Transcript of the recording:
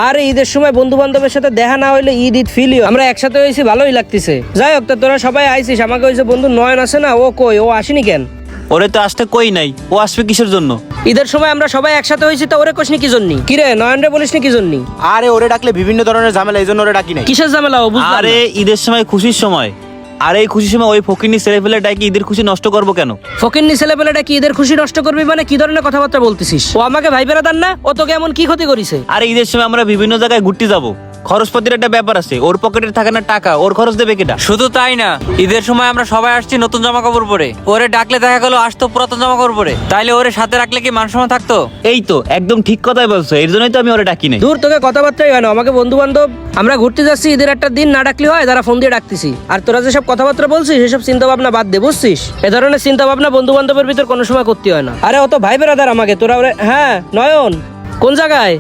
আর ঈদের সময় বন্ধু বান্ধবের সাথে দেখা না হইলে ঈদ ফিলিও আমরা একসাথে হয়েছি, ভালোই লাগতেছে। যাই হোক, তোরা সবাই আইছিস, আমাকে ওই যে বন্ধু নয়ন আছে না, ও কই, ও আসেনি কেন? ওরে তো আসতে কই নাই, ও আসবে কিসের জন্য? ঈদের সময় আমরা সবাই একসাথে হয়েছি, তো ওরে কোশনি কি জন্য? কিরে নয়ন রে বলিস নি কি জন্য? আরে ওরে ডাকলে বিভিন্ন ধরনের ঝামেলা, এই জন্য ওরে ডাকি নাই। কিসের ঝামেলা ও বুঝলাম আরে না। ঈদের সময় খুশির সময়, আর এই খুশির সময় ওই ফকিনি ছেলে ফেলে ডাকি ঈদের খুশি নষ্ট করবো কেন? ফকিন্নি ছেলেপেলেটা কি ঈদের খুশি নষ্ট করবি? মানে কি ধরনের কথাবার্তা বলতেছিস? ও আমাকে ভাই বেড়াদার না, ও তোকে এমন কি ক্ষতি করেছে? আর ঈদের সময় আমরা বিভিন্ন জায়গায় ঘুরতে যাব, খরচপাতির একটা ব্যাপার আছে, ওর পকেটে থাকে না টাকা, ওর খরচ দেবে কেটা? শুধু তাই না, ঈদের সময় আমরা সবাই আসছি নতুন জামা কাপড় পরে, ওরে ডাকলে দেখা গেলো আসতো পুরাতন জামা কাপড় পরে, তাইলে ওরে সাথে রাখলে কি মান সম্মান থাকতো? এই তো একদম ঠিক কথাই বলছো, এর জন্যই তো আমি ওরে ডাকি নাই। দূর, তোকে কথাবার্তাই হয় না। আমাকে বন্ধু বান্ধব আমরা ঘুরতে যাচ্ছি, ঈদের একটা দিন না ডাকলে হয়? তারা ফোন দিয়ে ডাকতেছি। আর তোরা যেসব কথাবার্তা বলছিস সেসব চিন্তা ভাবনা বাদ দে, বুঝছিস? এ ধরনের চিন্তা ভাবনা বন্ধু বান্ধবের ভিতর কোনো সময় করতে হয় না। আরে অত ভাই বেড়াদার আমাকে তোরা ওরে। হ্যাঁ নয়ন, কোন জায়গায়?